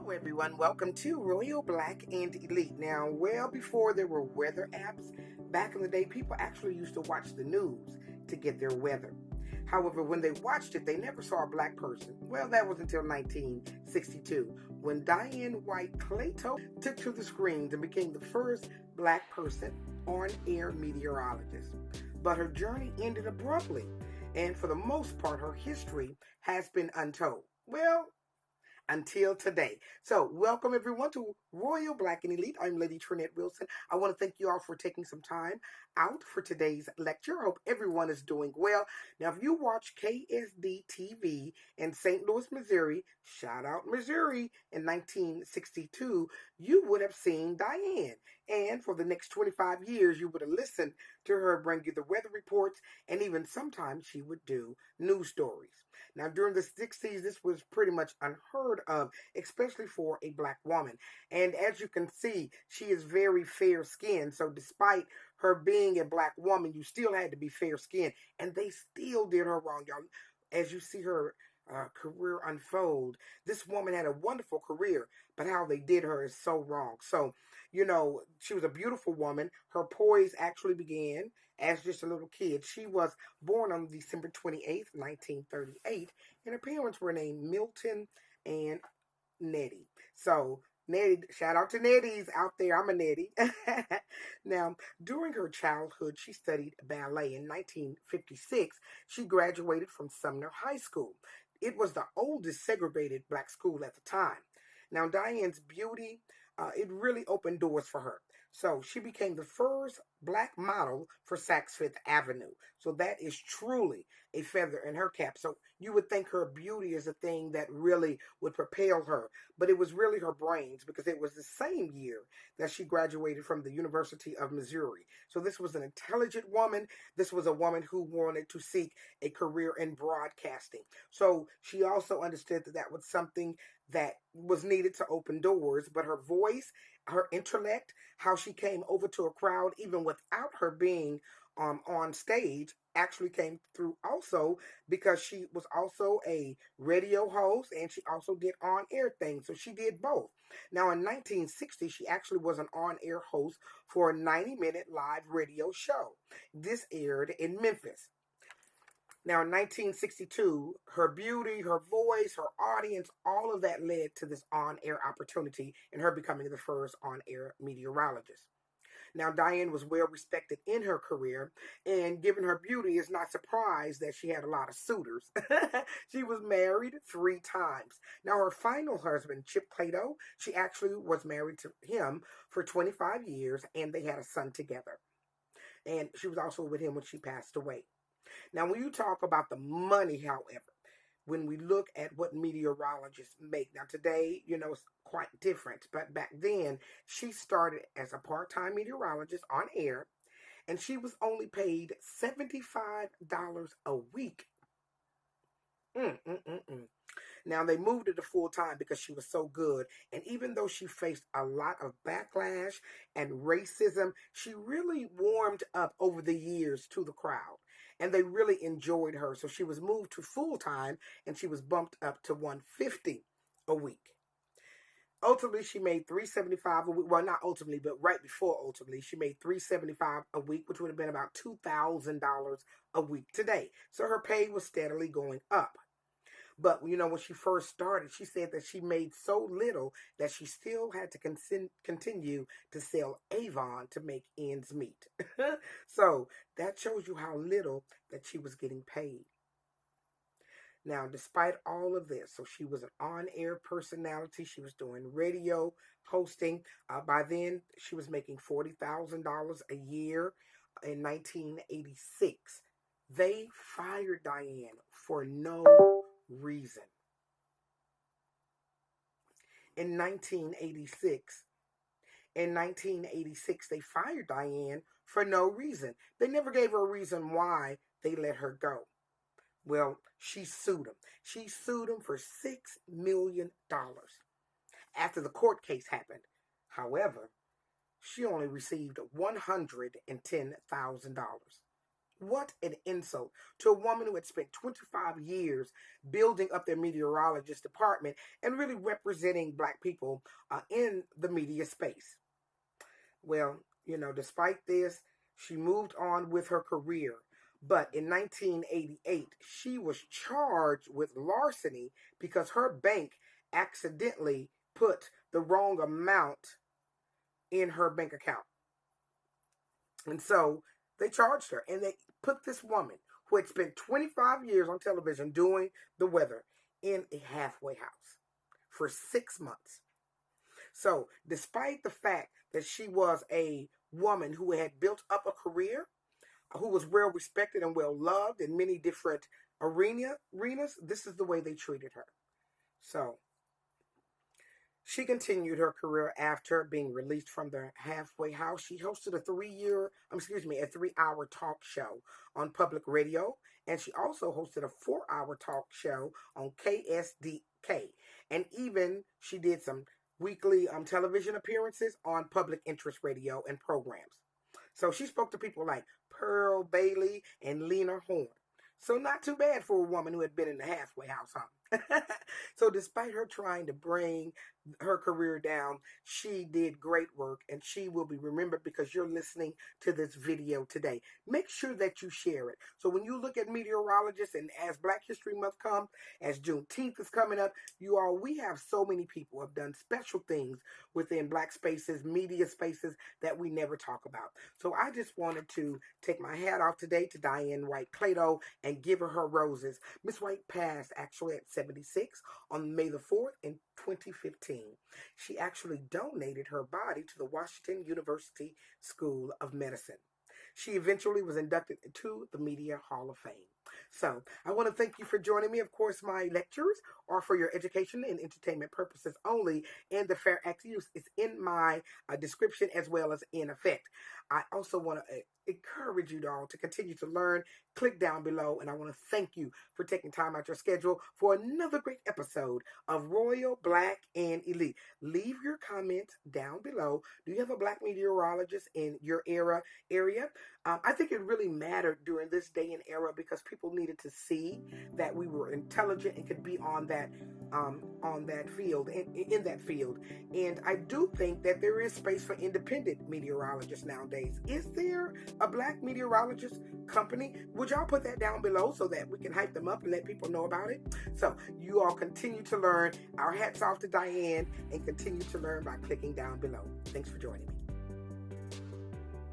Hello everyone, welcome to Royal Black and Elite. Now, well before there were weather apps, back in the day people actually used to watch the news to get their weather. However, when they watched it, they never saw a black person. Well, that was until 1962, when Diane White Clatto took to the screens and became the first black person on-air meteorologist. But her journey ended abruptly, and for the most part, her history has been untold. Well, until today. So, welcome everyone to Royal Black and Elite. I'm Lady Trinette Wilson. I want to thank you all for taking some time out for today's lecture. I hope everyone is doing well. Now, if you watch KSD TV in St. Louis, Missouri, shout out Missouri, in 1962, you would have seen Diane. And for the next 25 years, you would have listened to her bring you the weather reports, and even sometimes she would do news stories. Now, during the 60s, this was pretty much unheard of, especially for a black woman. And as you can see, she is very fair-skinned. So despite her being a black woman, you still had to be fair-skinned. And they still did her wrong, y'all. As you see her career unfold, this woman had a wonderful career, but how they did her is so wrong. So, you know, she was a beautiful woman. Her poise actually began as just a little kid. She was born on December 28th, 1938, and her parents were named Milton and Nettie. So, Nettie, shout out to Netties out there. I'm a Nettie. Now, during her childhood, she studied ballet. In 1956, she graduated from Sumner High School. It was the oldest segregated black school at the time. Now, Diane's beauty, it really opened doors for her. So she became the first black model for Saks Fifth Avenue. So that is truly a feather in her cap. So you would think her beauty is a thing that really would propel her, but it was really her brains, because it was the same year that she graduated from the University of Missouri. So this was an intelligent woman. This was a woman who wanted to seek a career in broadcasting. So she also understood that that was something that was needed to open doors, but her voice, her intellect, how she came over to a crowd even without her being on stage, actually came through also, because she was also a radio host and she also did on-air things. So she did both. Now in 1960, she actually was an on-air host for a 90-minute live radio show. This aired in Memphis. Now, in 1962, her beauty, her voice, her audience, all of that led to this on-air opportunity and her becoming the first on-air meteorologist. Now, Diane was well respected in her career, and given her beauty, it's not surprised that she had a lot of suitors. She was married 3 times. Now, her final husband, Chip Clatto, she actually was married to him for 25 years, and they had a son together. And she was also with him when she passed away. Now, when you talk about the money, however, when we look at what meteorologists make, now today, you know, it's quite different, but back then, she started as a part-time meteorologist on air, and she was only paid $75 a week. Now, they moved her to full-time because she was so good, and even though she faced a lot of backlash and racism, she really warmed up over the years to the crowd, and they really enjoyed her. So she was moved to full-time, and she was bumped up to $150 a week. Ultimately, she made $375 a week. Well, not ultimately, but right before ultimately, she made $375 a week, which would have been about $2,000 a week today. So her pay was steadily going up. But, you know, when she first started, she said that she made so little that she still had to continue to sell Avon to make ends meet. So that shows you how little that she was getting paid. Now, despite all of this, so she was an on-air personality. She was doing radio hosting. By then, she was making $40,000 a year in 1986. They fired Diane for no reason. In 1986, they fired Diane for no reason. They never gave her a reason why they let her go. Well, she sued him. She sued him for $6 million after the court case happened. However, she only received $110,000. What an insult to a woman who had spent 25 years building up their meteorologist department and really representing Black people in the media space. Well, despite this, she moved on with her career. But in 1988, she was charged with larceny because her bank accidentally put the wrong amount in her bank account. And so they charged her, and they put this woman who had spent 25 years on television doing the weather in a halfway house for 6 months. So despite the fact that she was a woman who had built up a career, who was well respected and well loved in many different arenas, this is the way they treated her. So she continued her career after being released from the halfway house. She hosted a 3-hour talk show on public radio, and she also hosted a 4-hour talk show on KSDK. And even she did some weekly television appearances on public interest radio and programs. So she spoke to people like Pearl Bailey and Lena Horne. So not too bad for a woman who had been in the halfway house, huh? So despite her trying to bring her career down, she did great work, and she will be remembered because you're listening to this video today. Make sure that you share it. So when you look at meteorologists, and as Black History Month comes, as Juneteenth is coming up, we have so many people who have done special things within Black spaces, media spaces that we never talk about. So I just wanted to take my hat off today to Diane White Clatto and give her roses. Miss White passed actually at 76 on May the 4th in 2015. She actually donated her body to the Washington University School of Medicine. She eventually was inducted into the Media Hall of Fame. So I want to thank you for joining me. Of course, my lectures are for your education and entertainment purposes only, and the fair act use is in my description as well as in effect. I also want to encourage you all to continue to learn. Click down below, and I want to thank you for taking time out your schedule for another great episode of Royal Black and Elite. Leave your comments down below. Do you have a Black meteorologist in your area? I think it really mattered during this day and era because people needed to see that we were intelligent and could be on that field, in that field. And I do think that there is space for independent meteorologists nowadays. Is there a Black meteorologist company? Would y'all put that down below so that we can hype them up and let people know about it? So you all continue to learn. Our hats off to Diane, and continue to learn by clicking down below. Thanks for joining me.